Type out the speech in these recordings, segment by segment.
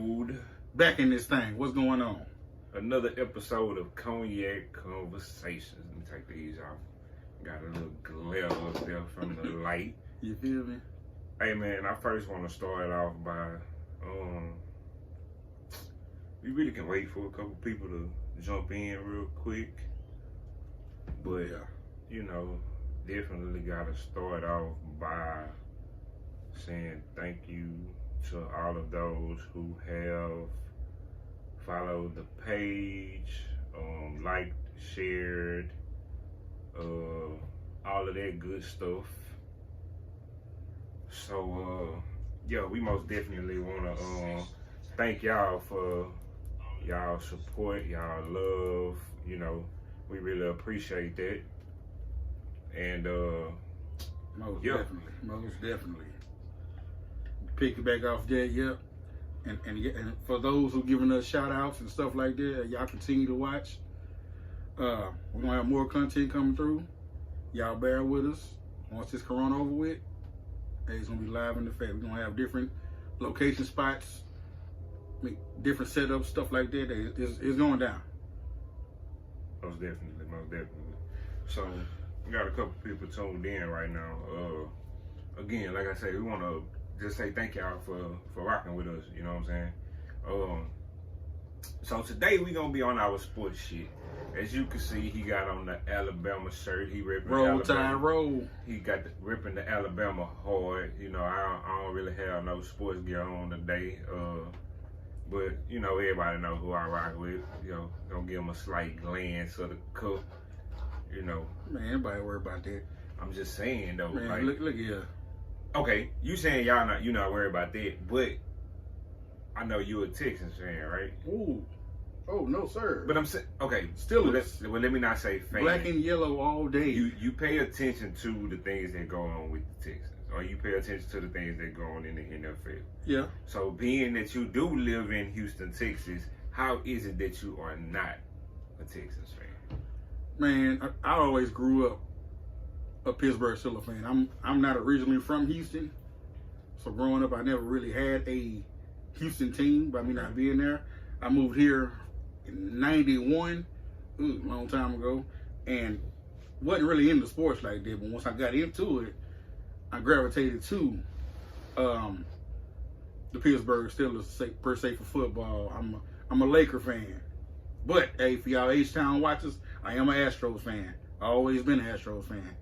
episode. Back in this thing. What's going on? Another episode of Cognac Conversations. Let me take these off. Got a little glare up there from the light. You feel me? Hey man, I first want to start off by we really can wait for a couple people to jump in real quick. But you know, definitely gotta start off by saying thank you to all of those who have followed the page, liked, shared, all of that good stuff. So yeah, we most definitely wanna thank y'all for y'all support, y'all love. You know, we really appreciate that. And most definitely. Piggyback off that, yep. And for those who giving us shout outs and stuff like that, y'all continue to watch. We're gonna have more content coming through. Y'all bear with us. Once this corona over with, it's gonna be live in the face. We're gonna have different location spots, different setups, stuff like that. It's going down. Most definitely. So we got a couple people tuned in right now. Again, like I said, we want to just say thank y'all for rocking with us. You know what I'm saying? So today we gonna be on our sports shit. As you can see, he got on the Alabama shirt. He ripping Roll Alabama. Tide roll. He got ripping the Alabama hard. You know, I don't really have no sports gear on today. But you know, everybody know who I rock with. You know, gonna give him a slight glance of the cup. You know, Man, anybody worry about that. I'm just saying though. Man, like, look here. Okay, you saying you not worried about that, but I know you a Texans fan, right? Ooh. Oh no, sir. But I'm saying, okay, Still let me not say fan. black and yellow all day. You pay attention to the things that go on with the Texans, or you pay attention to the things that go on in the NFL. Yeah. So being that you do live in Houston, Texas, how is it that you are not a Texans fan? Man, I always grew up a Pittsburgh Steelers fan. I'm not originally from Houston, so growing up I never really had a Houston team by me not being there. I moved here in '91, a long time ago, and wasn't really into sports like that. But once I got into it, I gravitated to the Pittsburgh Steelers per se for football. I'm a Laker fan, but hey, for y'all H-Town watchers, I am an Astros fan. I always been an Astros fan,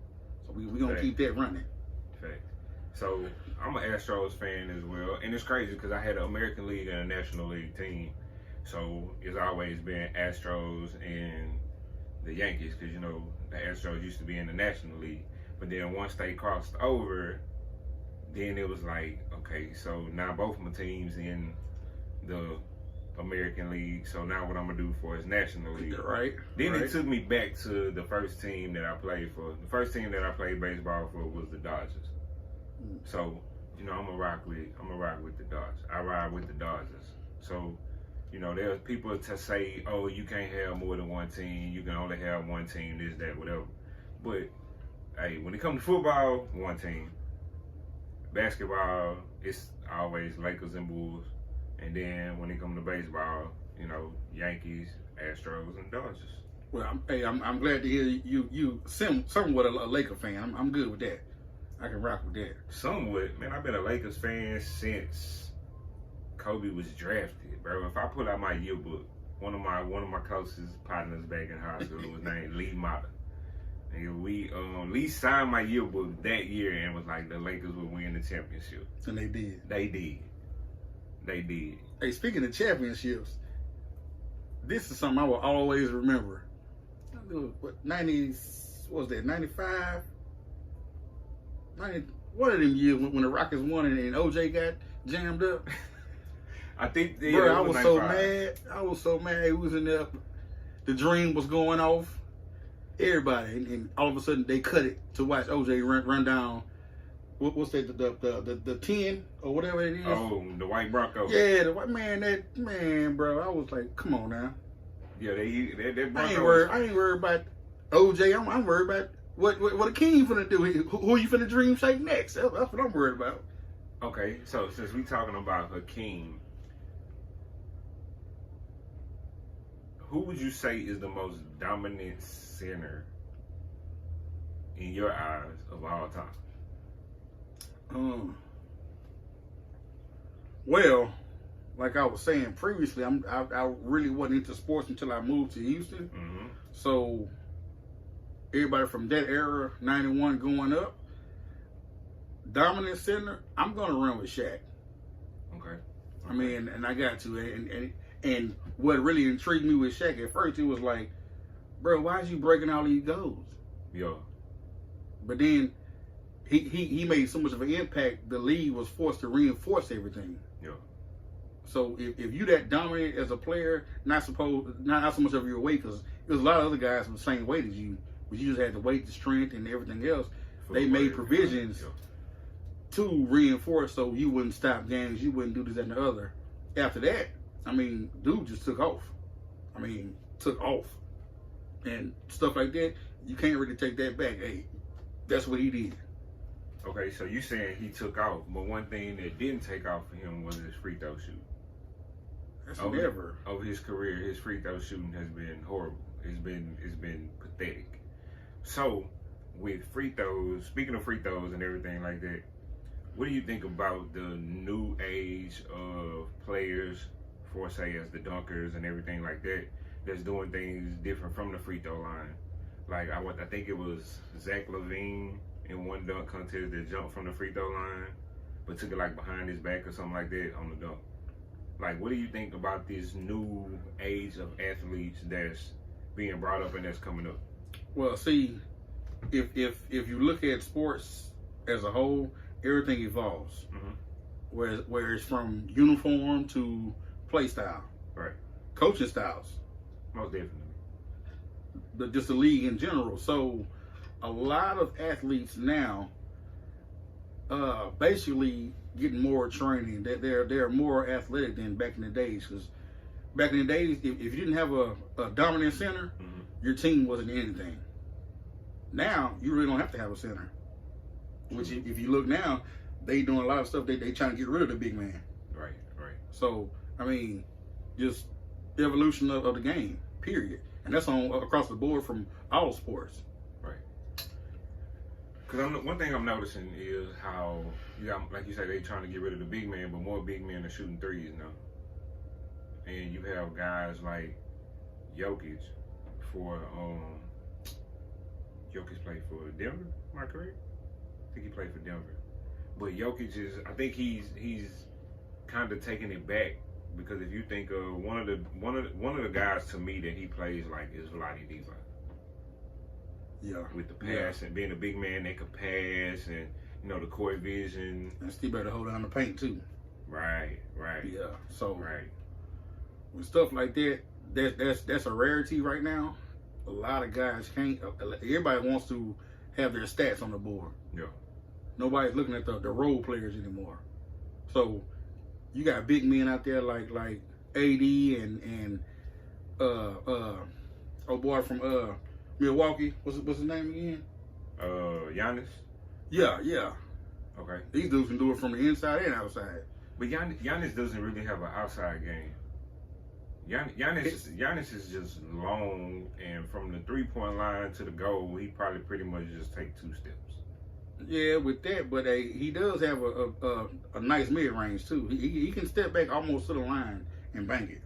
so we gonna keep that running. Fact. So I'm an Astros fan as well, and it's crazy because I had an American League and a National League team. So it's always been Astros and the Yankees because, you know, the Astros used to be in the National League. But then once they crossed over, then it was like, okay, so now both my teams in the American League. So now what I'm going to do for is National League. Right. Then it took me back to the first team that I played for. The first team that I played baseball for was the Dodgers. So, you know, I'm going to rock with the Dodgers. I ride with the Dodgers. So, you know, there's people to say, oh, you can't have more than one team. You can only have one team, this, that, whatever. But, hey, when it comes to football, one team. Basketball, it's always Lakers and Bulls. And then when it comes to baseball, you know, Yankees, Astros, and Dodgers. Well, I'm glad to hear you somewhat a Laker fan. I'm good with that. I can rock with that. Somewhat. Man, I've been a Lakers fan since Kobe was drafted, bro. If I pull out my yearbook, one of my closest partners back in high school was named Lee Mata. And Lee signed my yearbook that year and was like the Lakers would win the championship. And they did. They did. Hey, speaking of championships, this is something I will always remember. What, 90s, what was that, 95? 90, one of them years when the Rockets won and OJ got jammed up. I think bro, I was so mad. I was so mad. It was in there. The dream was going off. Everybody, and all of a sudden they cut it to watch OJ run down. What's that? The 10 or whatever it is. Oh, the white Bronco. Yeah, the white man, bro. I was like, come on now. Yeah, that Bronco. I ain't worried about OJ. I'm worried about what a king finna do. Who you finna dream shake next? That's what I'm worried about. Okay, so since we talking about Hakeem, who would you say is the most dominant center in your eyes of all time? Well, like I was saying previously, I really wasn't into sports until I moved to Houston. Mm-hmm. So everybody from that era, 91 going up, dominant center, I'm going to run with Shaq. Okay. I mean, and I got to. And what really intrigued me with Shaq at first, it was like, bro, why is you breaking all these goals? Yeah. But then he made so much of an impact, the league was forced to reinforce everything. Yeah. So if you that dominant as a player, not so much of your weight, because there's a lot of other guys with the same weight as you, but you just had the weight, the strength, and everything else. They made provisions to reinforce so you wouldn't stop games, you wouldn't do this and the other. After that, I mean, dude just took off. And stuff like that, you can't really take that back. Hey, that's what he did. Okay, so you saying he took off, but one thing that didn't take off for him was his free throw shooting. That's never. Over his career, his free throw shooting has been horrible. It's been pathetic. So, with free throws, speaking of free throws and everything like that, what do you think about the new age of players, for say as the dunkers and everything like that, that's doing things different from the free throw line? Like I think it was Zach LaVine in one dunk contest that jumped from the free throw line, but took it like behind his back or something like that on the dunk. Like, what do you think about this new age of athletes that's being brought up and that's coming up? Well, see, if you look at sports as a whole, everything evolves. Mm-hmm. Whereas from uniform to play style, right, coaching styles, most definitely, but just the league in general. So, a lot of athletes now, basically getting more training. They're more athletic than back in the days. Because back in the days, if you didn't have a dominant center, mm-hmm. your team wasn't anything. Now you really don't have to have a center. Which, if you look now, they doing a lot of stuff. They trying to get rid of the big man. Right. So I mean, just the evolution of the game. Period. And that's on across the board from all sports. Right. Because one thing I'm noticing is how you got, like you say, they trying to get rid of the big man, but more big men are shooting threes now. And you have guys like Jokic Jokic played for Denver. Am I correct? I think he played for Denver. But Jokic I think he's kind of taking it back, because if you think of one of the guys to me that he plays like is Vlade Divac. Yeah. With the pass and being a big man that could pass and the court vision. And still better hold down the paint too. Right. Yeah. So right. With stuff like that, that's a rarity right now. A lot of guys can't. Everybody wants to have their stats on the board. Yeah. Nobody's looking at the role players anymore. So you got big men out there like AD and oh boy from Milwaukee. What's his name again? Giannis. Yeah. Okay. These dudes can do it from the inside and outside. But Giannis doesn't really have an outside game. Giannis is just long, and from the 3-point line to the goal, he probably pretty much just take 2 steps. Yeah, with that, but he does have a nice mid range too. He can step back almost to the line and bank it.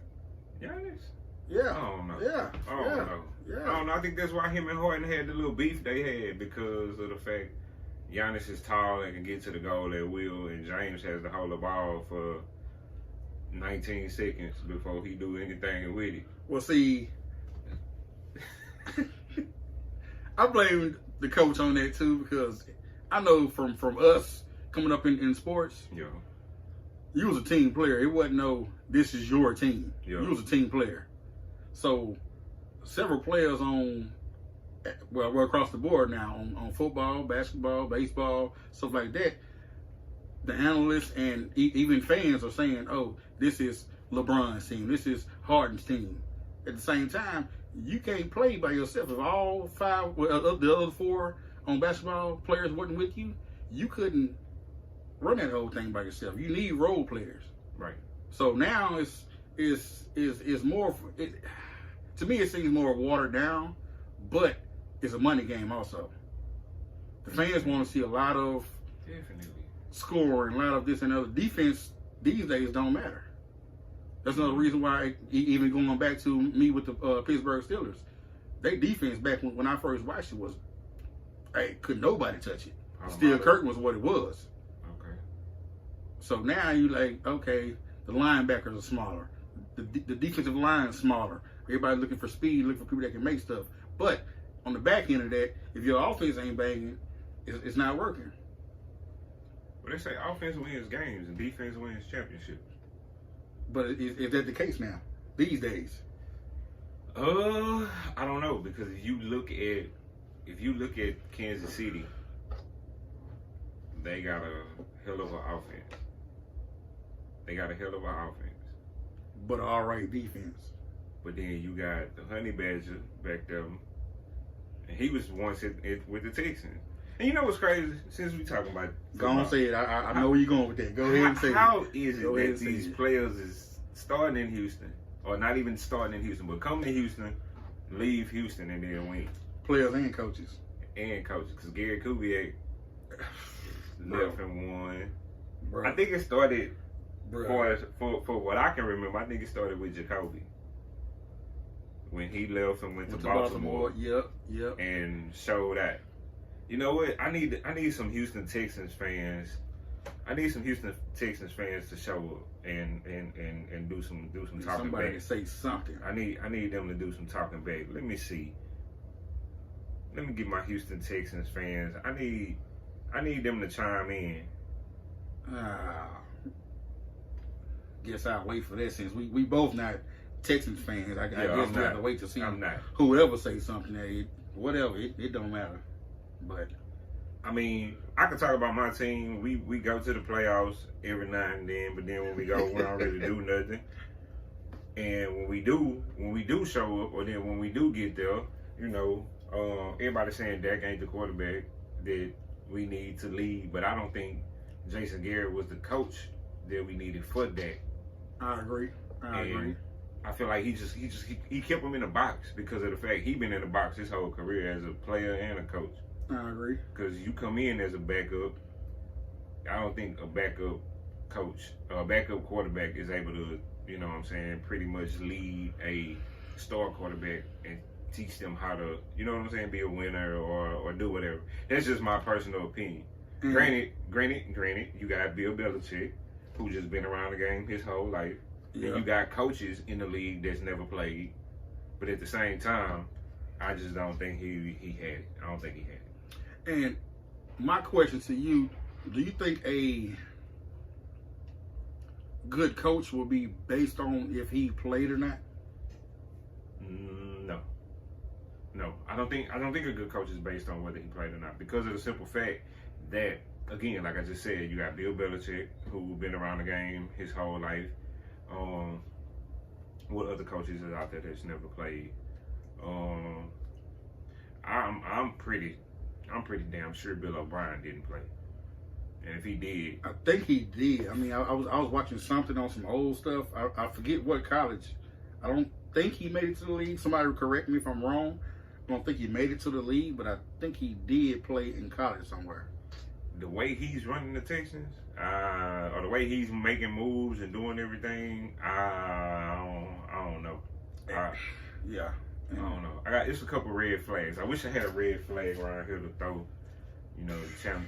Giannis? Yeah. I don't know. Yeah. I don't know. Yeah. I don't know. I think that's why him and Harden had the little beef they had, because of the fact Giannis is tall and can get to the goal at will, and James has to hold the ball for 19 seconds before he do anything with it. Well, see, I blame the coach on that too, because I know from us coming up in sports, Yeah. you was a team player. It wasn't this is your team. Yeah. You was a team player. So several players we're across the board now on football, basketball, baseball, stuff like that. The analysts and even fans are saying, oh, this is LeBron's team. This is Harden's team. At the same time, you can't play by yourself. If all 5, the other 4 on basketball players wasn't with you, you couldn't run that whole thing by yourself. You need role players. Right. So now it's more to me, it seems more watered down, but it's a money game also. The fans want to see a lot of scoring, a lot of this and other. Defense these days don't matter. That's another reason why, even going back to me with the Pittsburgh Steelers, they defense back when I first watched it was, hey, could nobody touch it. Steel curtain was what it was. Okay. So now you like, okay, the linebackers are smaller. The defensive line is smaller. Everybody looking for speed, looking for people that can make stuff. But on the back end of that, if your offense ain't banging, it's not working. Well, they say offense wins games and defense wins championships. But is that the case now, these days? I don't know, because if you look at Kansas City, they got a hell of an offense. But an all right defense. But then you got the Honey Badger back there, and he was once with the Texans. And you know what's crazy? Since we talking about go on, say it. I know where you're going with that. Go ahead and say it. How is it that these players is starting in Houston, or not even starting in Houston, but come to Houston, leave Houston, and then win? Players and coaches. Because Gary Kubiak left and won. Bro. I think it started, for what I can remember, I think it started with Jacoby. When he left and went to Baltimore. Yep. And showed that. You know what? I need some Houston Texans fans. I need some Houston Texans fans to show up and do some talking back. Somebody to say something. I need them to do some talking back. Let me see. Let me get my Houston Texans fans. I need them to chime in. Guess I'll wait for that since we both not Texans fans. I guess we have to wait to see whoever say something. Whatever, it don't matter. But I mean, I can talk about my team. We go to the playoffs every now and then, but then when we go, we don't really do nothing. And when we do show up, or then when we do get there, you know, everybody's saying Dak ain't the quarterback that we need to lead, but I don't think Jason Garrett was the coach that we needed for Dak. I agree. I feel like he kept him in the box because of the fact he been in the box his whole career as a player and a coach. I agree. Because you come in as a backup, I don't think a backup coach, a backup quarterback is able to, you know what I'm saying, pretty much lead a star quarterback and teach them how to, you know what I'm saying, be a winner or do whatever. That's just my personal opinion. Mm-hmm. Granted, you got Bill Belichick, who just been around the game his whole life. Yeah. And you got coaches in the league that's never played. But at the same time, I just don't think he had it. I don't think he had it. And my question to you, do you think a good coach will be based on if he played or not? No. I don't think a good coach is based on whether he played or not, because of the simple fact that, again, like I just said, you got Bill Belichick, who's been around the game his whole life. What other coaches is out there that's never played? I'm pretty damn sure Bill O'Brien didn't play. And if he did, I think he did. I mean, I was watching something on some old stuff. I forget what college. I don't think he made it to the league. Somebody correct me if I'm wrong. I don't think he made it to the league, but I think he did play in college somewhere. The way he's running the Texans, or the way he's making moves and doing everything, I don't know. Yeah. I don't know. It's a couple red flags. I wish I had a red flag around here to throw, you know,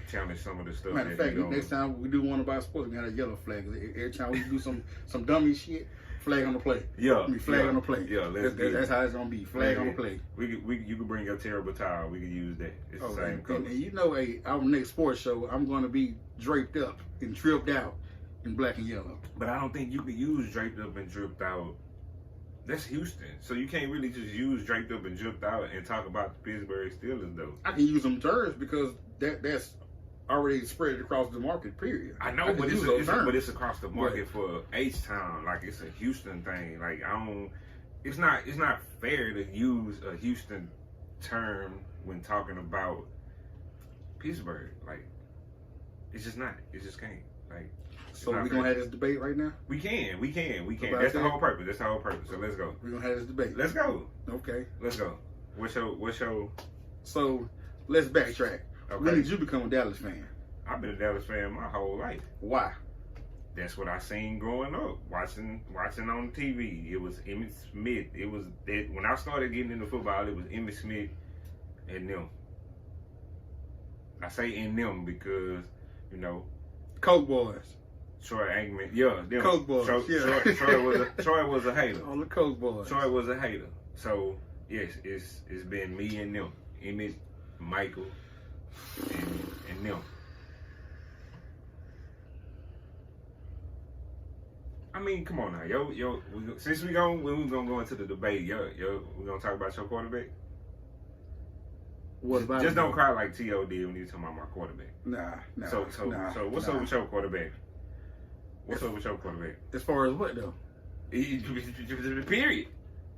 challenge some of the stuff. Matter of fact, next time we do one about sports, we got a yellow flag. Every time we do some dummy shit, flag on the play. Yeah. Flag on the play. Yeah, that's how it's gonna be. Flag on the play. You can bring your terrible towel. We can use that. It's the same color. And you know, our next sports show, I'm gonna be draped up and dripped out in black and yellow. But I don't think you can use draped up and dripped out. That's Houston, so you can't really just use draped up and dripped out and talk about the Pittsburgh Steelers, though. I can use them terms because that's already spread across the market. Period. I know, but it's across the market for H-Town. Like, it's a Houston thing. Like, it's not fair to use a Houston term when talking about Pittsburgh. Like, it's just not. It just can't. Like, so we're gonna have this debate right now. We can. About That's that? the whole purpose. That's the whole purpose. So let's go. We're gonna have this debate. Let's go. Okay. Let's go. What's your? So let's backtrack. Okay. When did you become a Dallas fan? I've been a Dallas fan my whole life. Why? That's what I seen growing up, watching on TV. It was Emmitt Smith. It was that when I started getting into football, it was Emmitt Smith and them. I say in them because, you know, Coke boys. Troy Aikman, yeah, them. Coke boys, yeah. Troy was a hater. All the Coke boys. Troy was a hater. So yes, it's been me and them, Emmitt, Michael, and them. I mean, come on now, since we're gonna go into the debate, we're gonna talk about your quarterback. What about just don't cry like T.O. did when you talking about my quarterback. Nah. So what's up with your quarterback? What's up with your quarterback? As far as what though? Period.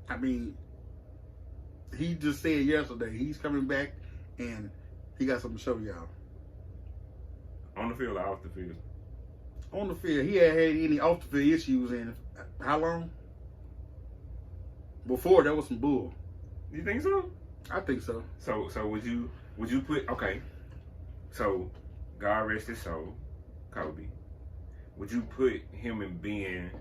I mean, he just said yesterday he's coming back and he got something to show y'all. On the field or off the field? On the field, he had any off the field issues in how long? Before that was some bull. You think so? I think so. So would you put okay? So God rest his soul, Kobe. Would you put him and Ben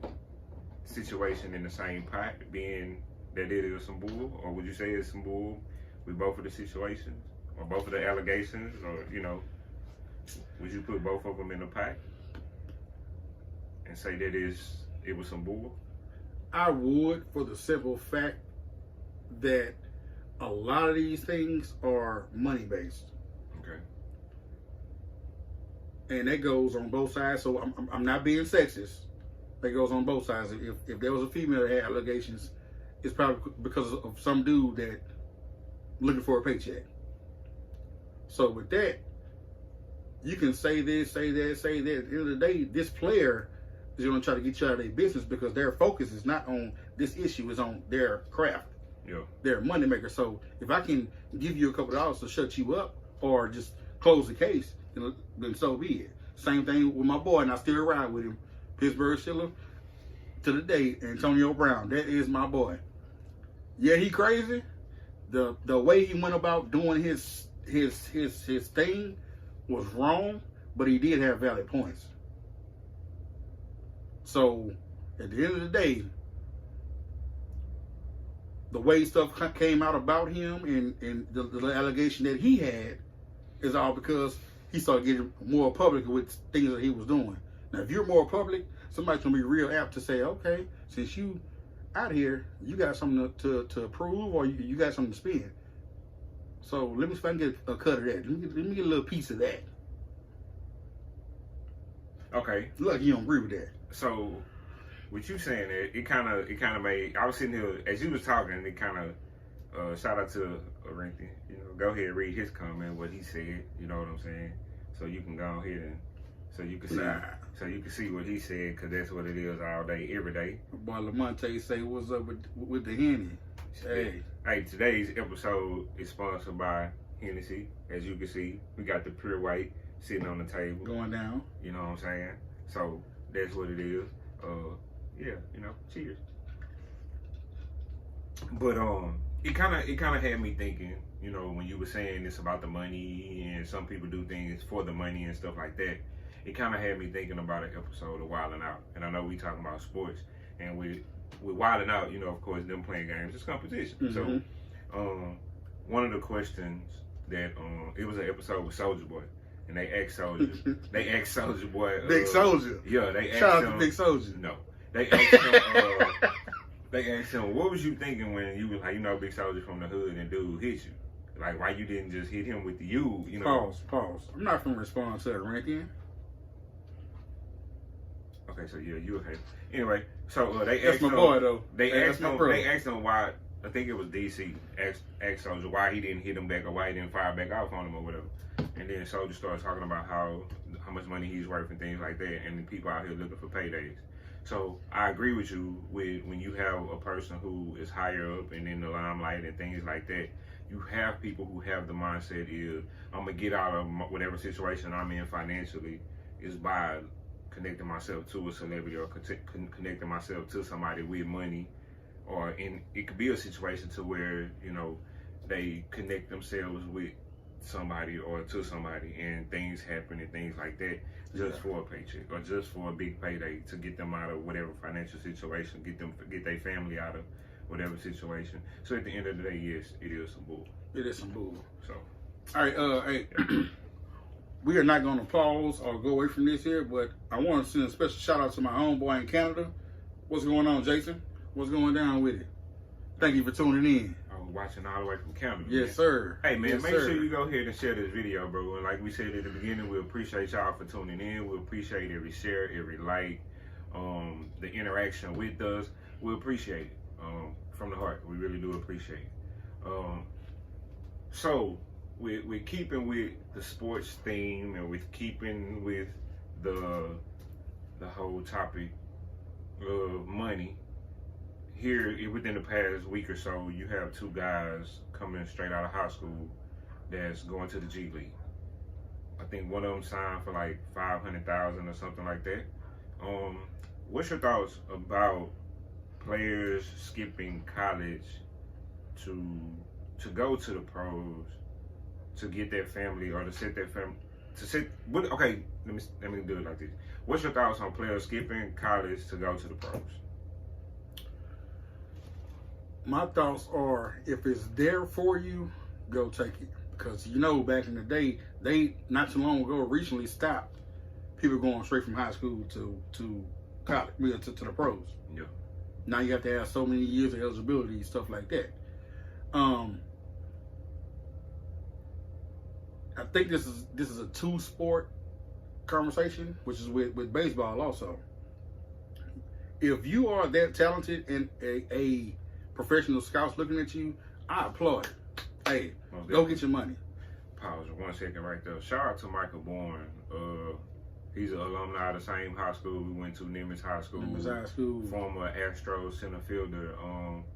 situation in the same pot, being that it is some bull, or would you say it's some bull with both of the situations or both of the allegations, or would you put both of them in a pot and say that it was some bull? I would, for the simple fact that a lot of these things are money based. Okay. And that goes on both sides. So I'm not being sexist. That goes on both sides. If there was a female that had allegations, it's probably because of some dude that looking for a paycheck. So with that, you can say this, say that, say that. At the end of the day, this player is going to try to get you out of their business because their focus is not on this issue, it's on their craft. Yeah. They're a moneymaker. So if I can give you a couple of dollars to shut you up or just close the case, then so be it. Same thing with my boy, and I still ride with him. Pittsburgh Steelers to the day, Antonio Brown. That is my boy. Yeah, he crazy. The way he went about doing his thing was wrong, but he did have valid points. So at the end of the day, the way stuff came out about him and the allegation that he had is all because he started getting more public with things that he was doing. Now, if you're more public, somebody's going to be real apt to say, okay, since you out here, you got something to prove or you got something to spend. So let me see if I can get a cut of that. Let me get a little piece of that. Okay. Look, you don't agree with that. So with you saying that, it kind of made, I was sitting here, as you was talking, it kind of, shout out to Arinthi, go ahead and read his comment, what he said, you know what I'm saying? So you can go ahead and, so you can see what he said, because that's what it is all day, every day. Boy, Lamonte say, what's up with the Henny? Hey, today's episode is sponsored by Hennessy. As you can see, we got the pure white sitting on the table. Going down. You know what I'm saying? So that's what it is. Yeah, cheers. But it kind of had me thinking, when you were saying this about the money and some people do things for the money and stuff like that, it kind of had me thinking about an episode of Wildin' Out. And I know we talking about sports, and with Wildin' Out, of course, them playing games, it's competition. Mm-hmm. So one of the questions that it was an episode with Soulja Boy. And they asked Soulja Boy. Big Soulja. Yeah, they asked Shout him. out to Big Soulja. No. They asked him, what was you thinking when you was like, Big Soulja from the hood and dude hit you? Like, why you didn't just hit him with the Pause. I'm not going to respond to that ranking. Okay, so yeah, you okay. Anyway, so they That's asked my him. boy, though. They asked him why, I think it was DC, asked Soulja why he didn't hit him back or why he didn't fire back off on him or whatever. And then Soulja started talking about how much money he's worth and things like that, and the people out here looking for paydays. So I agree with you with when you have a person who is higher up and in the limelight and things like that, you have people who have the mindset is, I'm going to get out of whatever situation I'm in financially is by connecting myself to a celebrity or connecting myself to somebody with money, or it could be a situation to where, you know, they connect themselves with somebody or to somebody and things happen and things like that just for a paycheck or just for a big payday to get them out of whatever financial situation, get their family out of whatever situation. So at the end of the day, yes, it is some bull. It is some bull. So, all right, hey, we are not going to pause or go away from this here, but I want to send a special shout out to my homeboy in Canada. What's going on, Jason? What's going down with it? Thank you for tuning in. Watching all the way from Canada. Yes, man. Sir. Hey, man, yes, make sir. sure you go ahead and share this video, bro. And like we said at the beginning, we appreciate y'all for tuning in. We appreciate every share, every like, the interaction with us. We appreciate it from the heart. We really do appreciate it. So, we're keeping with the sports theme and with keeping with the whole topic of money. Here, within the past week or so, you have two guys coming straight out of high school that's going to the G League. I think one of them signed for like $500,000 or something like that. What's your thoughts about players skipping college to go to the pros to get their family or to set their family okay, let me do it like this. What's your thoughts on players skipping college to go to the pros? My thoughts are, if it's there for you, go take it. Because, you know, back in the day, they, not too long ago, recently stopped people going straight from high school to college, to the pros. Yeah. Now you have to have so many years of eligibility, stuff like that. I think this is a two-sport conversation, which is with baseball also. If you are that talented and a professional scouts looking at you, I applaud it. Hey, go get your money. Pause 1 second right there. Shout out to Michael Bourne. He's an alumni of the same high school we went to, Nimitz High School. Nimitz High School. Former Astros center fielder.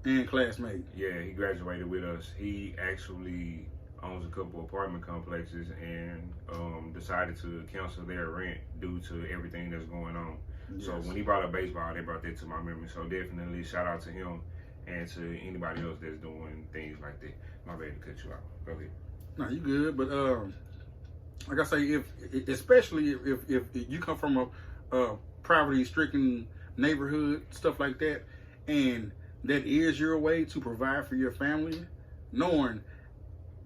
And classmate. Yeah, he graduated with us. He actually owns a couple apartment complexes and decided to cancel their rent due to everything that's going on. Yes. So when he brought up baseball, they brought that to my memory. So definitely shout out to him and to anybody else that's doing things like that. My bad to cut you out. Go ahead. No, you good, but like I say, especially if you come from a poverty-stricken neighborhood, stuff like that, and that is your way to provide for your family, knowing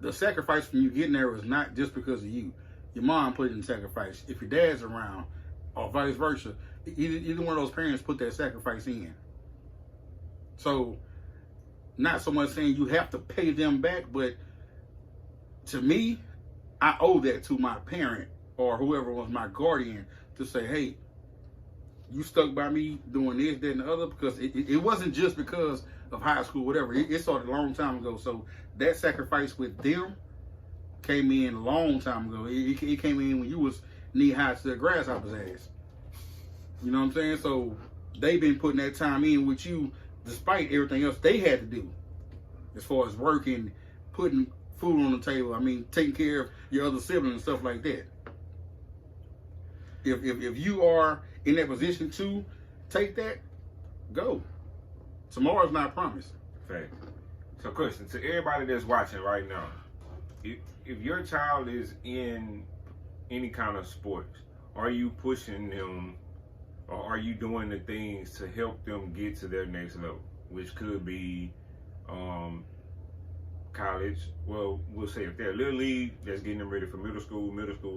the sacrifice from you getting there was not just because of you. Your mom put in the sacrifice. If your dad's around, or vice versa, either one of those parents put that sacrifice in. So, not so much saying you have to pay them back, but to me, I owe that to my parent or whoever was my guardian to say, hey, you stuck by me doing this, that, and the other, because it wasn't just because of high school, whatever. It started a long time ago. So that sacrifice with them came in a long time ago. It came in when you was knee-high to the grasshopper's ass. You know what I'm saying? So they've been putting that time in with you despite everything else they had to do as far as working, putting food on the table. I mean, taking care of your other siblings and stuff like that. If you are in that position to take that, go. Tomorrow's not promised. Fact. So, question to everybody that's watching right now: if your child is in any kind of sports, are you pushing them, or are you doing the things to help them get to their next level, which could be college? Well, we'll say if they're little league, that's getting them ready for middle school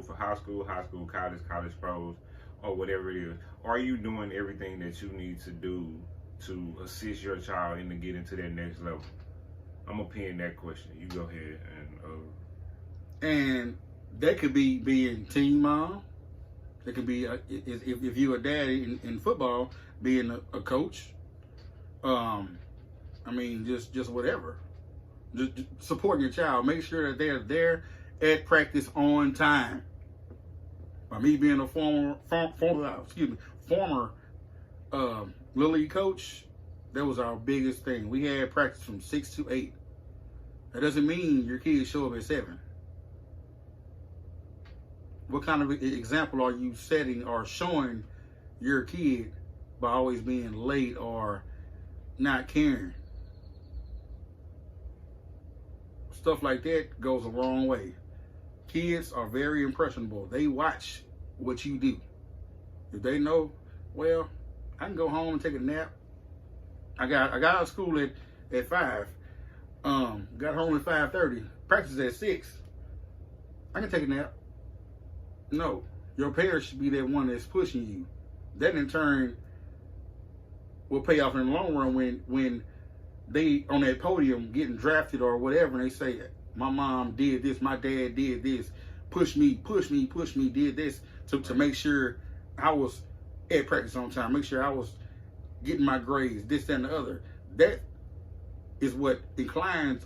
for high school, college pros, or whatever it is. Are you doing everything that you need to do to assist your child in to get into their next level? I'm gonna pin that question. You go ahead and that could be being team mom. It could be if you're a dad in football, being a coach. I mean, just whatever. Just supporting your child. Make sure that they're there at practice on time. By me being a former Little League coach, that was our biggest thing. We had practice from 6 to 8. That doesn't mean your kids show up at 7. What kind of example are you setting or showing your kid by always being late or not caring. Stuff like that goes a wrong way. Kids are very impressionable. They watch what you do. If they know, well, I can go home and take a nap. I got out of school at 5. Got home at 5:30. Practice at 6. I can take a nap. No, your parents should be that one that's pushing you. That in turn will pay off in the long run when they on that podium getting drafted or whatever, and they say, my mom did this, my dad did this, push me, did this to make sure I was at practice on time, make sure I was getting my grades, this, that, and the other. That is what inclines,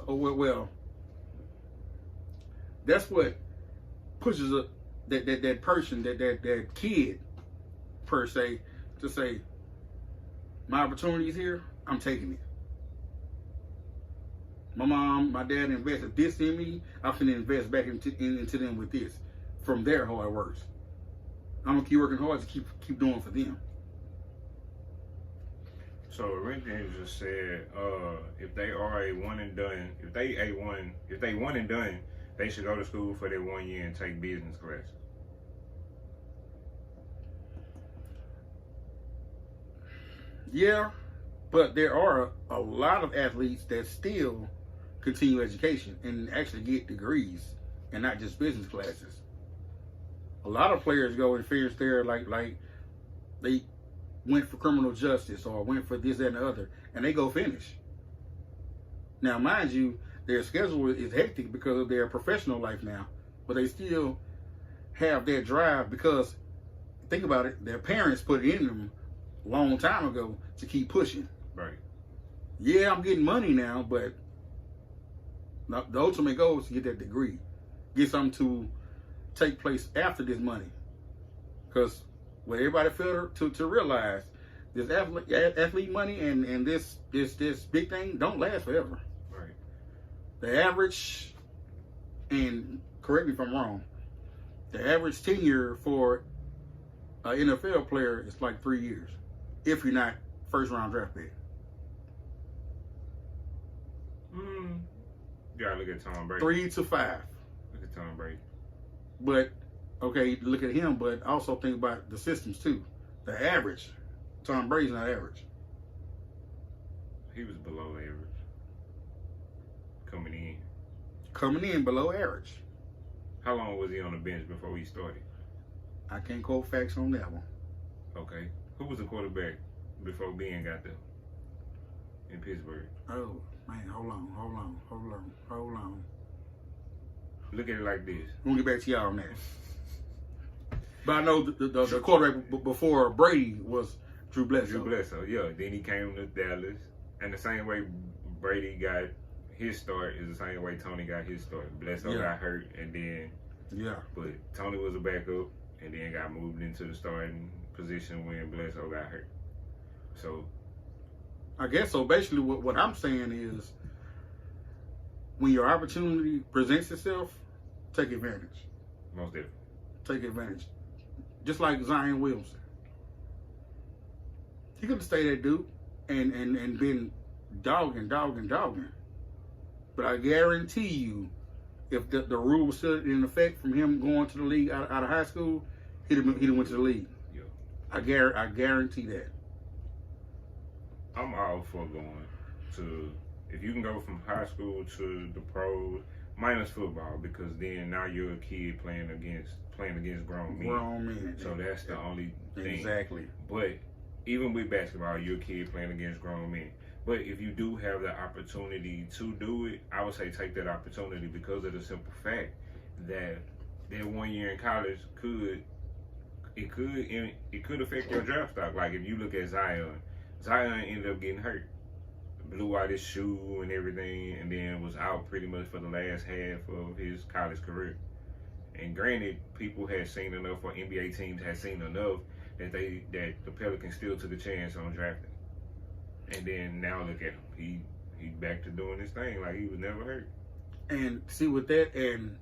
that's what pushes that person, that kid, per se, to say, my opportunity is here, I'm taking it. My mom, my dad invested this in me, I'm going to invest back into them with this from their hard work. I'm going to keep working hard to keep doing for them. So Corinthians just said, if they are a one and done, if they one and done, they should go to school for their 1 year and take business classes. Yeah, but there are a lot of athletes that still continue education and actually get degrees and not just business classes. A lot of players go and finish there like they went for criminal justice or went for this, that, and the other, and they go finish. Now, mind you, their schedule is hectic because of their professional life now, but they still have their drive because, think about it, their parents put it in them a long time ago to keep pushing. Right. Yeah, I'm getting money now, but the ultimate goal is to get that degree, get something to take place after this money. Because what everybody failed to realize, this athlete money and this big thing don't last forever. Right. The average, and correct me if I'm wrong, the average tenure for an NFL player is like 3 years, if you're not first round draft pick. You gotta look at Tom Brady. 3 to 5. Look at Tom Brady. But okay, look at him, but also think about the systems too. The average, Tom Brady's not average. He was below average coming in. Below average. How long was he on the bench before he started? I can't quote facts on that one. Okay. Who was the quarterback before Ben got there in Pittsburgh? Oh man, hold on. Look at it like this. We'll get back to y'all on that. But I know the quarterback before Brady was Drew Bledsoe. Yeah. Then he came to Dallas, and the same way Brady got his start is the same way Tony got his start. Bledsoe got hurt, and then but Tony was a backup, and then got moved into the starting position when Bledsoe got hurt. So I guess so. Basically, what I'm saying is, when your opportunity presents itself, take advantage. Most definitely. Take advantage. Just like Zion Williamson. He could have stayed at Duke and been dogging. But I guarantee you, if the rule was still in effect from him going to the league out of high school, he'd have went to the league. Yeah. I guarantee that. I'm all for going to, if you can go from high school to the pros, minus football, because then now you're a kid playing against grown men. So that's the only thing. Exactly. But even with basketball, you're a kid playing against grown men. But if you do have the opportunity to do it, I would say take that opportunity, because of the simple fact that 1 year in college could affect your draft stock. Like if you look at Zion ended up getting hurt, blew out his shoe and everything, and then was out pretty much for the last half of his college career. And granted, people had seen enough, or NBA teams had seen enough, that the Pelicans still took a chance on drafting. And then now look at him. He back to doing his thing like he was never hurt. And see, with that, and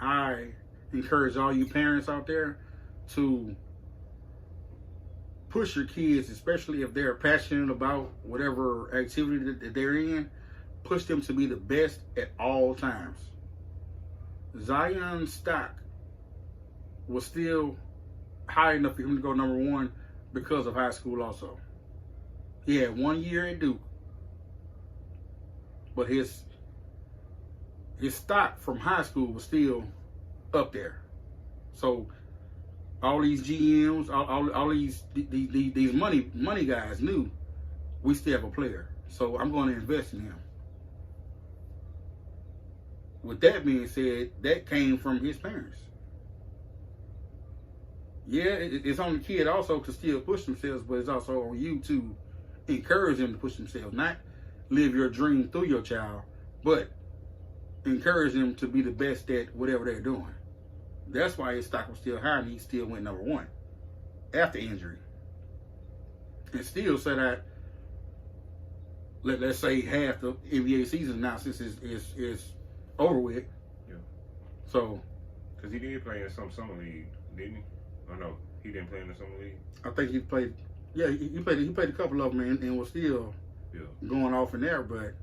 I encourage all you parents out there to push your kids, especially if they're passionate about whatever activity that they're in, push them to be the best at all times. Zion's stock was still high enough for him to go number one because of high school also. He had 1 year at Duke, but his stock from high school was still up there. So all these GMs, all these money guys knew we still have a player. So I'm going to invest in him. With that being said, that came from his parents. Yeah, it's on the kid also to still push themselves, but it's also on you to encourage them to push themselves. Not live your dream through your child, but encourage them to be the best at whatever they're doing. That's why his stock was still high and he still went number one after injury. And still said that, let's say half the NBA season now since is over with. Yeah. So. Because he did play in some summer league, didn't he? Oh no, he didn't play in the summer league. I think he played. Yeah, he played a couple of them and was still going off in there, but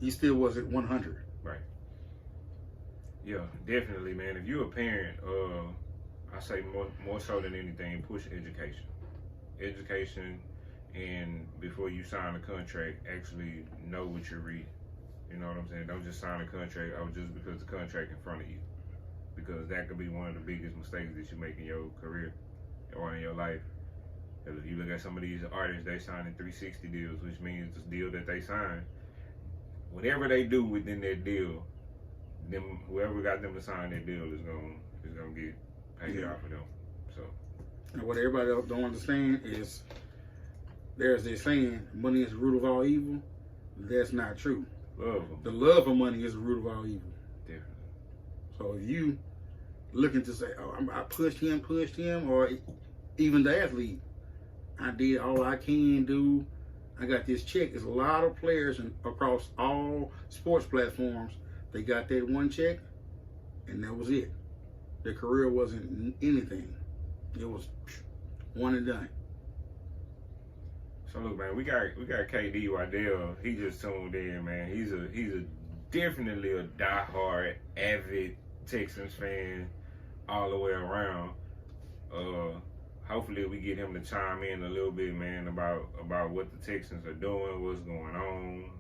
he still wasn't 100. Right. Yeah, definitely, man. If you're a parent, I say more so than anything, push education. Education, and before you sign a contract, actually know what you're reading. You know what I'm saying? Don't just sign a contract just because the contract in front of you. Because that could be one of the biggest mistakes that you make in your career or in your life. If you look at some of these artists, they signing 360 deals, which means the deal that they sign, whatever they do within that deal, them whoever got them to sign that deal is gonna get paid off of them. So, and what everybody else don't understand is there's this saying, money is the root of all evil. That's not true. The love of money is the root of all evil. Definitely. So if you looking to say, oh, I pushed him, or even the athlete, I did all I can do, I got this check. There's a lot of players across all sports platforms. They got that one check, and that was it. Their career wasn't anything. It was one and done. So look, man, we got KD Waddell. He just tuned in, man. He's definitely a diehard, avid Texans fan all the way around. Hopefully we get him to chime in a little bit, man, about what the Texans are doing, what's going on.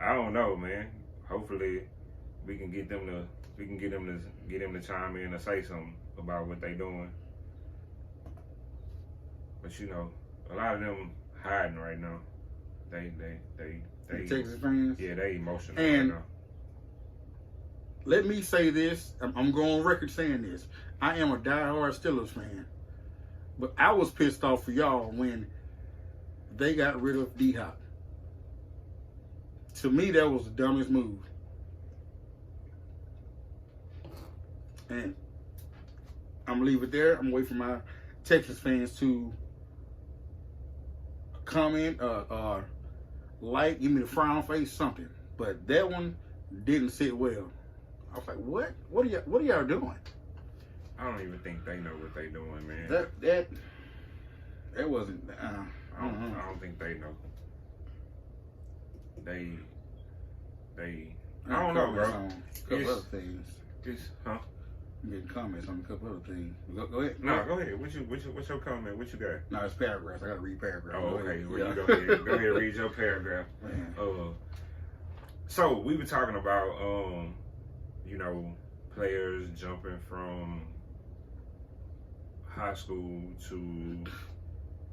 I don't know, man. Hopefully we can get him to chime in and say something about what they doing. But you know, a lot of them hiding right now. They Texas fans. Yeah, they emotional and right now. Let me say this. I'm going on record saying this. I am a diehard Steelers fan. But I was pissed off for y'all when they got rid of D-Hop. To me, that was the dumbest move. And I'm going to leave it there. I'm going to wait for my Texas fans to comment, like, give me the frown face, something. But that one didn't sit well. I was like, what? What are y'all doing? I don't even think they know what they doing, man. That wasn't. I don't know. I don't think they know. They. I don't know, bro. A couple other things. I'm getting comments on a couple other things. Go ahead. No, go ahead. What's your comment? What you got? No, it's paragraphs. I gotta read paragraphs. Oh, okay. Well, yeah. you go ahead. Go ahead and read your paragraph. So we were talking about players jumping from high school to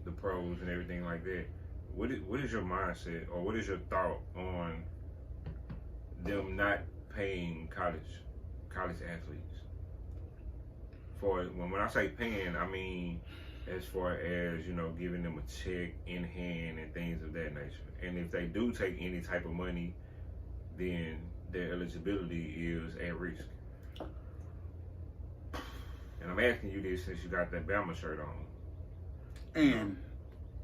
the pros and everything like that. What is your mindset, or what is your thought on them not paying college athletes? For when I say paying, I mean as far as giving them a check in hand and things of that nature. And if they do take any type of money, then their eligibility is at risk. And I'm asking you this since you got that Bama shirt on. And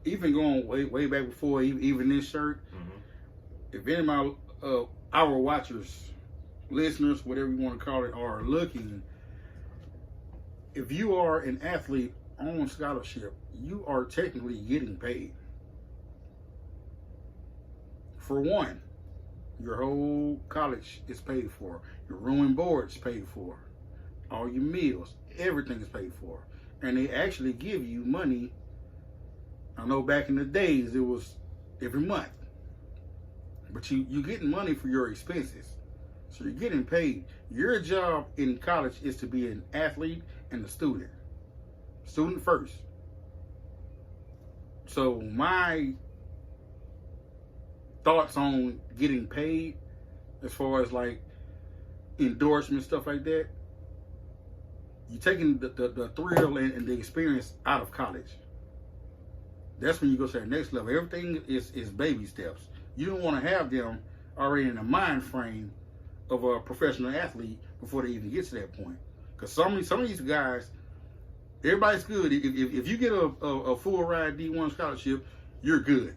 even going way back before even this shirt, if any of my our watchers, listeners, whatever you want to call it, are looking, if you are an athlete on scholarship, you are technically getting paid. For one, your whole college is paid for. Your room and board is paid for. All your meals, everything is paid for. And they actually give you money. I know back in the days it was every month. But you're getting money for your expenses. So you're getting paid. Your job in college is to be an athlete and a student. Student first. So my thoughts on getting paid as far as like endorsement, stuff like that, you're taking the thrill and the experience out of college. That's when you go to that next level. Everything is baby steps. You don't want to have them already in the mind frame of a professional athlete before they even get to that point. Because some of these guys, everybody's good. If you get a full ride D1 scholarship, you're good.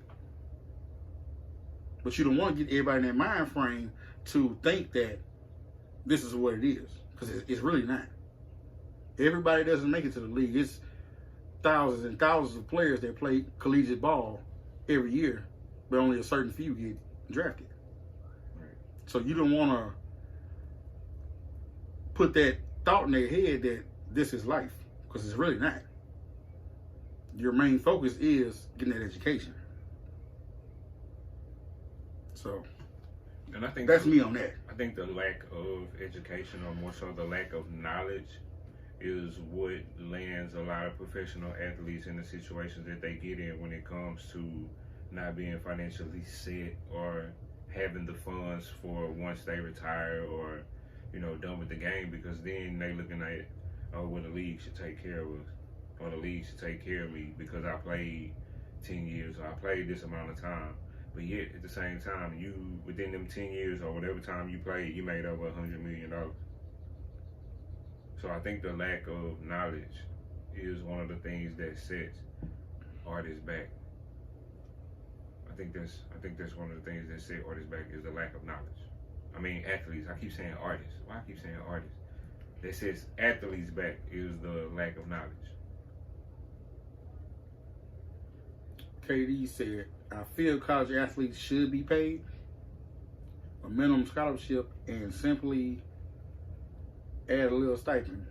But you don't want to get everybody in that mind frame to think that this is what it is. Because it's really not. Everybody doesn't make it to the league. It's thousands and thousands of players that play collegiate ball every year, but only a certain few get drafted. Right. So you don't want to put that thought in their head that this is life, because it's really not. Your main focus is getting that education. So, and I think that's me on that. I think the lack of education, or more so the lack of knowledge, is what lands a lot of professional athletes in the situations that they get in when it comes to not being financially set or having the funds for once they retire or, you know, done with the game, because then they looking at, oh, well, the league should take care of us, or the league should take care of me because I played 10 years or I played this amount of time. But yet, at the same time, you, within them 10 years or whatever time you played, you made over $100 million. So I think the lack of knowledge is one of the things that sets artists back. I think that's one of the things that set artists back is the lack of knowledge. I mean, athletes. I keep saying artists. Why I keep saying artists? That sets athletes back is the lack of knowledge. KD said, I feel college athletes should be paid a minimum scholarship and simply add a little stipend,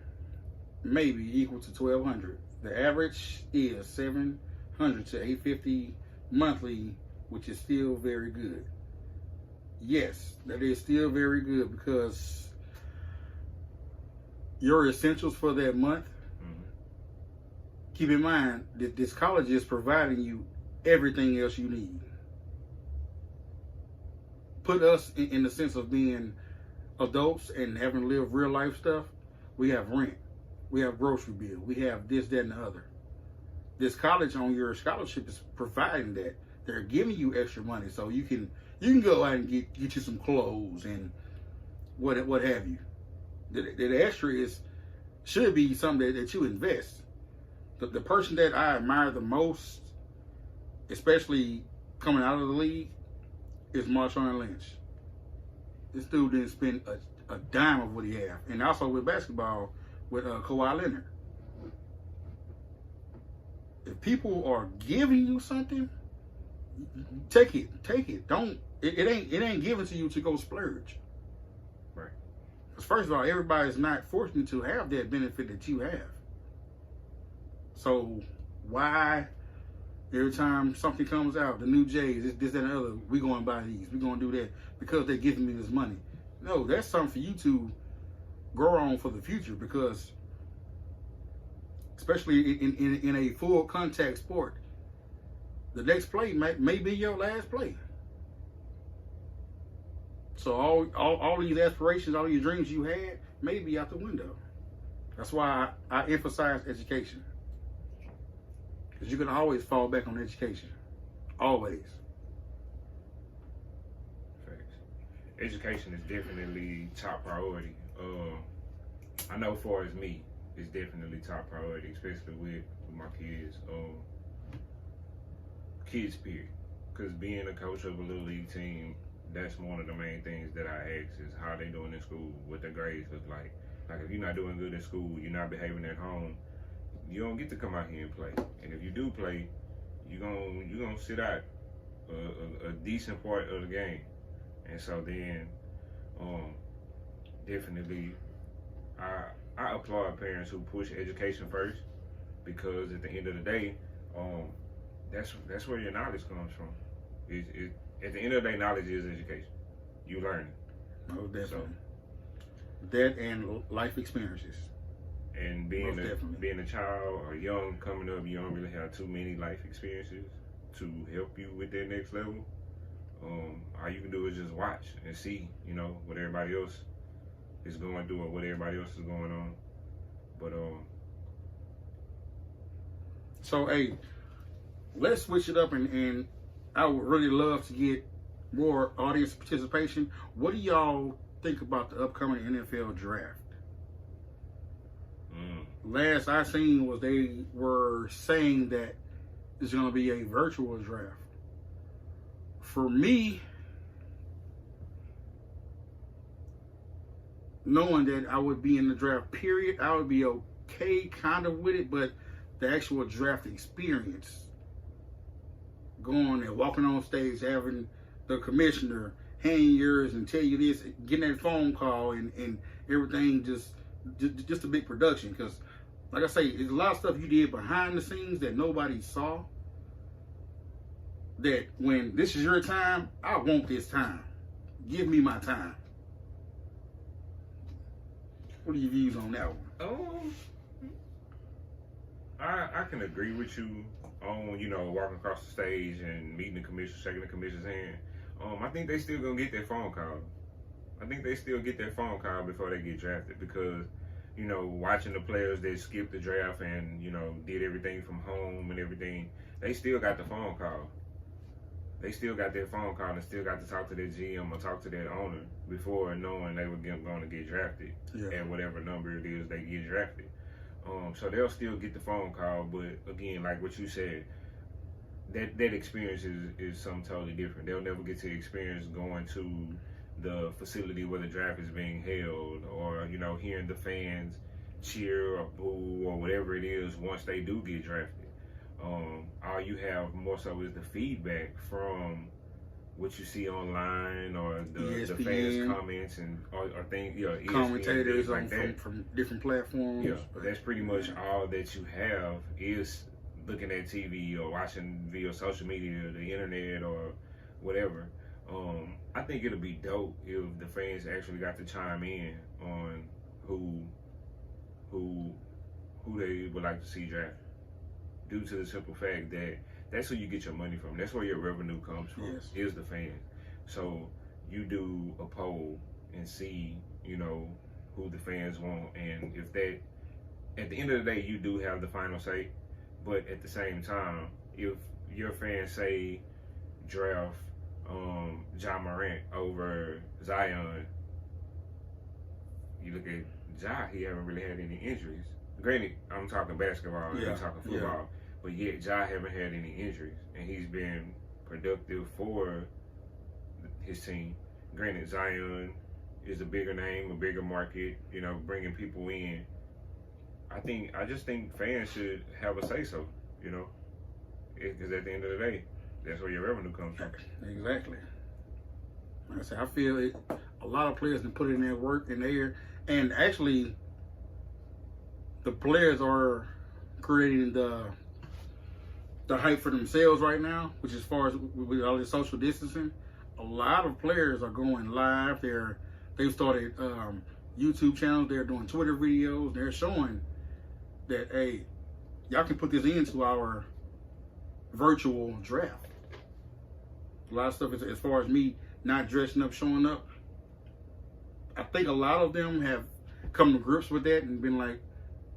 maybe equal to $1,200. The average is $700 to $850 monthly, which is still very good. Yes, that is still very good because your essentials for that month. Mm-hmm. Keep in mind that this college is providing you everything else you need. Put us in the sense of being adults and having to live real life stuff. We have rent, we have grocery bill, we have this, that, and the other. This college on your scholarship is providing that. They're giving you extra money so you can go out and get you some clothes and what have you. The extra should be something that you invest. The person that I admire the most, especially coming out of the league, is Marshawn Lynch. This dude didn't spend a dime of what he have. And also with basketball, with Kawhi Leonard. If people are giving you something, take it. Don't it ain't given to you to go splurge. Right. Because first of all, everybody's not fortunate to have that benefit that you have. So why every time something comes out, the new J's, this, that, and the other, we going to buy these, we going to do that because they're giving me this money. No, that's something for you to grow on for the future, because especially in a full contact sport, the next play may be your last play. So all these aspirations, all these dreams you had may be out the window. That's why I emphasize education. Because you can always fall back on education. Always. Thanks. Education is definitely top priority. I know for as me, it's definitely top priority, especially with my kids. Kids, period. Because being a coach of a little league team, that's one of the main things that I ask is how they doing in school, what their grades look like. Like if you're not doing good in school, you're not behaving at home, you don't get to come out here and play. And if you do play, you gonna sit out a decent part of the game. And so then, definitely, I applaud parents who push education first, because at the end of the day, that's where your knowledge comes from. At the end of the day, knowledge is education. You learn it. Oh, definitely. So, that and life experiences. And being a child or young coming up, you don't really have too many life experiences to help you with that next level. All you can do is just watch and see, what everybody else is going through or what everybody else is going on. But so hey, let's switch it up, and I would really love to get more audience participation. What do y'all think about the upcoming NFL draft? Last I seen was they were saying that it's going to be a virtual draft. For me, knowing that I would be in the draft period, I would be okay kind of with it, but the actual draft experience, going and walking on stage, having the commissioner hand yours and tell you this, getting that phone call and everything, just a big production. Because like I say, there's a lot of stuff you did behind the scenes that nobody saw, that when this is your time, I want this time. Give me my time. What are your views on that one? I can agree with you on, walking across the stage and meeting the commissioner, shaking the commissioner's hand. I think they still gonna get that phone call. I think they still get that phone call before they get drafted, because, watching the players that skipped the draft and, did everything from home and everything, they still got the phone call. They still got that phone call and still got to talk to their GM or talk to their owner before knowing they were going to get drafted at whatever number it is they get drafted. So they'll still get the phone call, but again, like what you said, that experience is something totally different. They'll never get to experience going to the facility where the draft is being held, or hearing the fans cheer or boo or whatever it is once they do get drafted. All you have more so is the feedback from what you see online or the fans' comments and or things, commentators like that from different platforms. Yeah, that's pretty much all that you have is looking at TV or watching via social media, or the internet, or whatever. I think it'll be dope if the fans actually got to chime in on who they would like to see drafted, due to the simple fact that that's who you get your money from. That's where your revenue comes from, is the fans. So you do a poll and see, who the fans want. And if that, at the end of the day, you do have the final say. But at the same time, if your fans say draft Ja Morant over Zion, you look at Ja, he haven't really had any injuries. Granted, I'm talking basketball, I'm talking football. But yet, Ja haven't had any injuries, and he's been productive for his team. Granted, Zion is a bigger name, a bigger market, bringing people in. I just think fans should have a say-so, because at the end of the day, that's where your revenue comes from. Exactly. Like I said, I feel a lot of players can put in their work in there, and actually, the players are creating the hype for themselves right now, which as far as with all this social distancing, a lot of players are going live. They've started YouTube channels. They're doing Twitter videos. They're showing that, hey, y'all can put this into our virtual draft. A lot of stuff, as far as me not dressing up, showing up, I think a lot of them have come to grips with that and been like,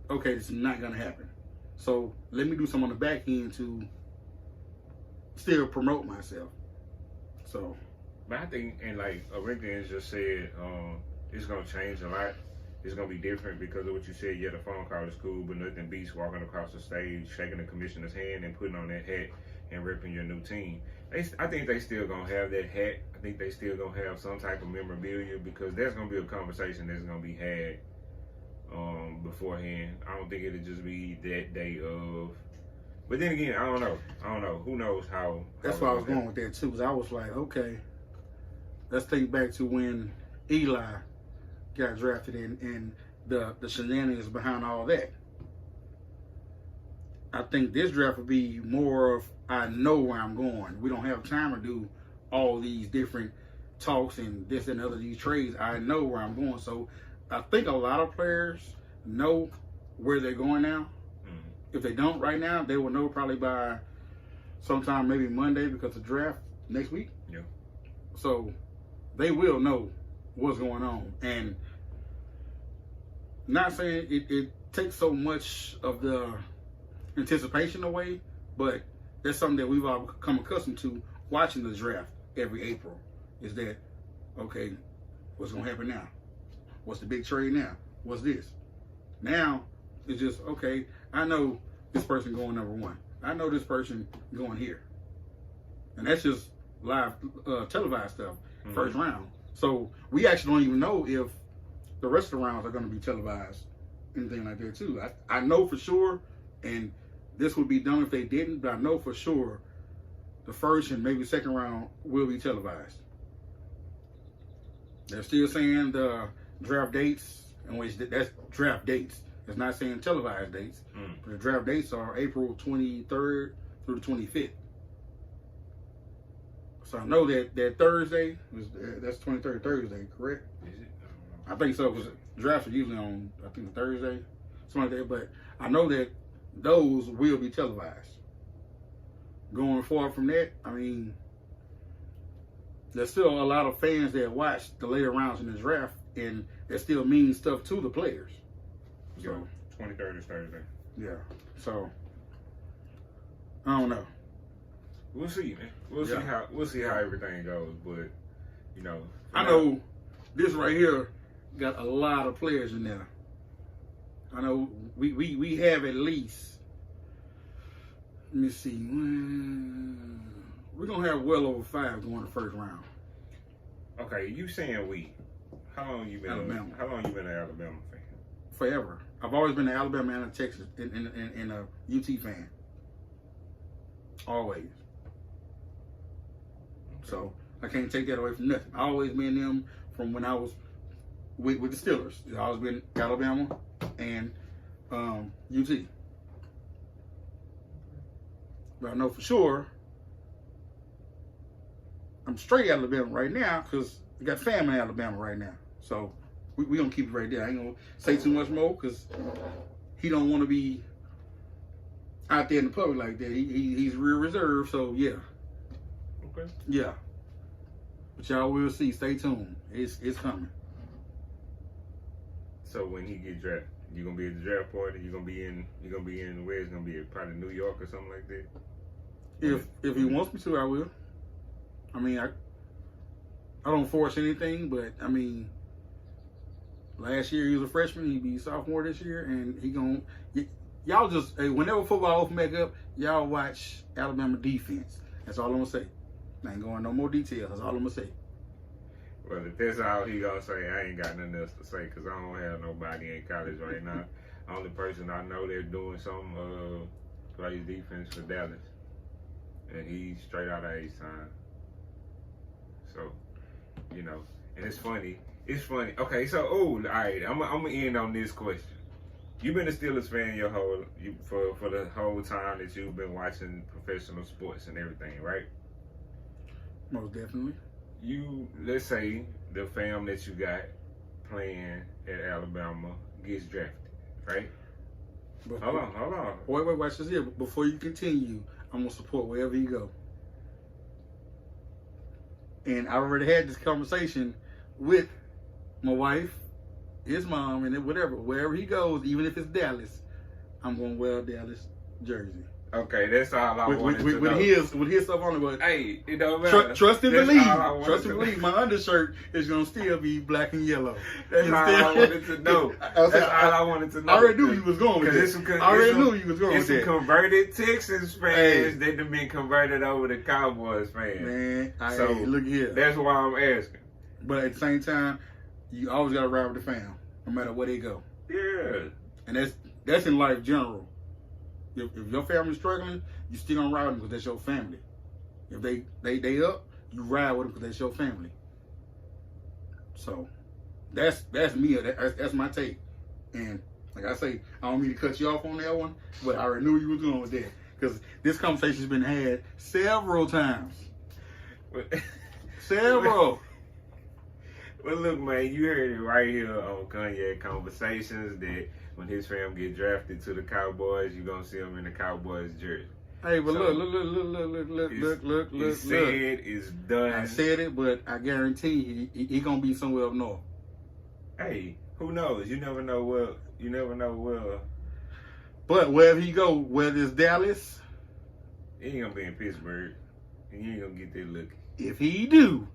okay, this is not going to happen. So let me do some on the back end to still promote myself. So, but I think, and like Corinthians just said, it's gonna change a lot. It's gonna be different because of what you said. Yeah, the phone call is cool, but nothing beats walking across the stage, shaking the commissioner's hand, and putting on that hat and repping your new team. I think they still gonna have that hat. I think they still gonna have some type of memorabilia, because there's gonna be a conversation that's gonna be had beforehand. I don't think it'll just be that day of. But then again, I don't know. Who knows how? That's why I was going with that too. Cause I was like, okay, let's think back to when Eli got drafted and the shenanigans behind all that. I think this draft would be more of I know where I'm going. We don't have time to do all these different talks and this and other these trades. I know where I'm going. So I think a lot of players know where they're going now. Mm-hmm. If they don't right now, they will know probably by sometime maybe Monday because the draft next week. Yeah. So they will know what's going on. And not saying it takes so much of the anticipation away, but that's something that we've all become accustomed to watching the draft every April. Is that okay? What's gonna happen now? What's the big trade now? What's this? Now it's just okay. I know this person going number one. I know this person going here, and that's just live televised stuff. Mm-hmm. First round. So we actually don't even know if the rest of the rounds are going to be televised, anything like that too. I know for sure, and this would be dumb if they didn't, but I know for sure the first and maybe second round will be televised. They're still saying the draft dates, in which that's draft dates. It's not saying televised dates. But the draft dates are April 23rd through the 25th. So I know that Thursday, that's 23rd Thursday, correct? Is it? I think so, because drafts are usually on, I think, Thursday, something like that. But I know that those will be televised. Going forward from that, I mean, there's still a lot of fans that watch the later rounds in the draft, and that still means stuff to the players. So 23rd is Thursday. Yeah. So I don't know. We'll see, man. We'll see how everything goes. But you know, I know this right here got a lot of players in there. I know we have at least. Let me see. We're gonna have well over 5 going the first round. Okay, you saying we? How long you been? Alabama. How long you been an Alabama fan? Forever. I've always been an Alabama and a Texas and a UT fan. Always. Okay. So I can't take that away from nothing. I always been them from when I was with the Steelers. It's always been Alabama and UT. But I know for sure I'm straight Alabama right now because we got family in Alabama right now. So we gonna keep it right there. I ain't gonna say too much more because he don't want to be out there in the public like that. He's real reserved. So yeah. Okay. Yeah. But y'all will see. Stay tuned. It's coming. So when he get drafted, you gonna be at the draft party? You gonna be in where it's gonna be? Probably New York or something like that. If he wants me to, I will. I mean, I don't force anything, but I mean, last year he was a freshman. He'd be a sophomore this year, and y'all just whenever football open back up, y'all watch Alabama defense. That's all I'm gonna say. I ain't going no more details. That's all I'm gonna say. Well, if that's all he gonna say, I ain't got nothing else to say because I don't have nobody in college right now. Only person I know they're doing some plays defense for Dallas, and he's straight out of H-Town. So, you know, and it's funny. It's funny. Okay, so all right, I'm gonna end on this question. You've been a Steelers fan for the whole time that you've been watching professional sports and everything, right? Most definitely. Let's say the fam that you got playing at Alabama gets drafted, right? Hold on. Wait, watch this here. Before you continue, I'm gonna support wherever you go. And I already had this conversation with my wife, his mom, and whatever. Wherever he goes, even if it's Dallas, I'm gonna wear a Dallas jersey. Okay, that's all I wanted to know. With his stuff on it, but hey, it don't matter. Trust and believe. Trust and believe. My undershirt is gonna still be black and yellow. That's all I wanted to know. That's all I wanted to know. I already knew you was going with that. I already knew you was going with that. It's some converted Texans fans that have been converted over to Cowboys fans. Man, so look here. That's why I'm asking. But at the same time, you always gotta ride with the fam, no matter where they go. Yeah. And that's in life general. If your family's struggling, you still gonna ride with them because that's your family. If they up, you ride with them because that's your family. So that's me. That's my take. And like I say, I don't mean to cut you off on that one, but I already knew you was going with that because this conversation's been had several times. Several. Well, look, man, you heard it right here on Cognac Conversations that when his fam get drafted to the Cowboys, you're gonna see him in the Cowboys jersey. Hey, but So, look. It's said, it's done. I said it, but I guarantee he gonna be somewhere up north. Hey, who knows? You never know where. You never know where. But wherever he go, whether it's Dallas, He ain't gonna be in Pittsburgh, and you ain't gonna get that look. if he do,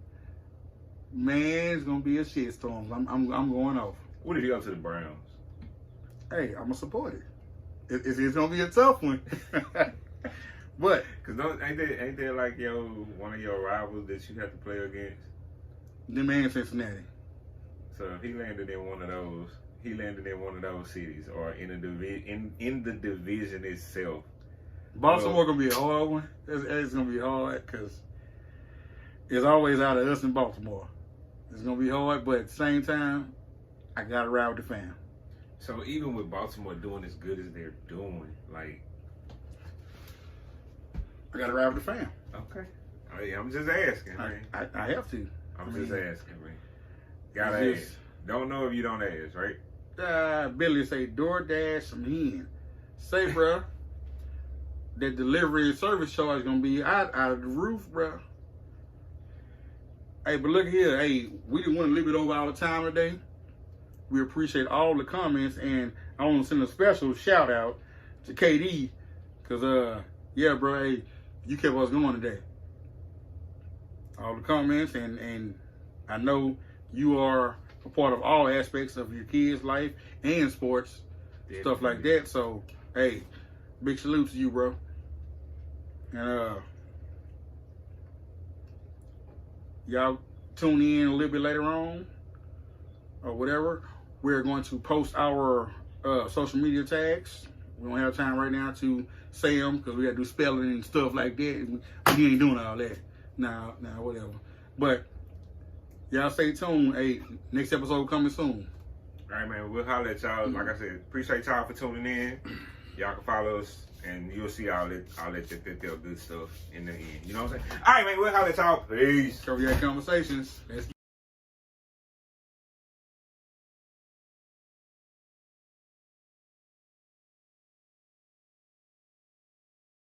man, it's gonna be a shitstorm. I'm going off. What did he go to the Browns? Hey, I'm gonna support it. It's gonna be a tough one. But Cause ain't there like one of your rivals that you have to play against? the man in Cincinnati. So if he landed in one of those, cities or in the division itself. Baltimore gonna be a hard one. It's gonna be hard because it's always out of us in Baltimore. It's gonna be hard, but at the same time, I gotta ride with the fam. So even with Baltimore doing as good as they're doing, like, I gotta ride with the fam. okay, I'm just asking, man. I have to. I'm just asking, man. Gotta It's ask. just- Don't know if you don't ask, right? Billy say DoorDash some hen. Say, bruh, that delivery and service charge gonna be out of the roof, bruh. Hey, but look here. Hey, we didn't want to leave it over our time today. We appreciate all the comments, and I want to send a special shout out to KD, cause yeah, bro, hey, you kept us going today. All the comments, and I know you are a part of all aspects of your kids' life and sports, stuff like that. So, hey, big salute to you, bro. And y'all tune in a little bit later on or whatever. We're going to post our social media tags. We don't have time right now to say them because we got to do spelling and stuff like that. We ain't doing all that. Nah, whatever. But y'all stay tuned. Hey, next episode coming soon. All right, man. We'll holler at y'all. Like I said, appreciate y'all for tuning in. Y'all can follow us, and you'll see all that good stuff in the end. You know what I'm saying? All right, man. We'll holler at y'all. Peace. Cognac Conversations. Let's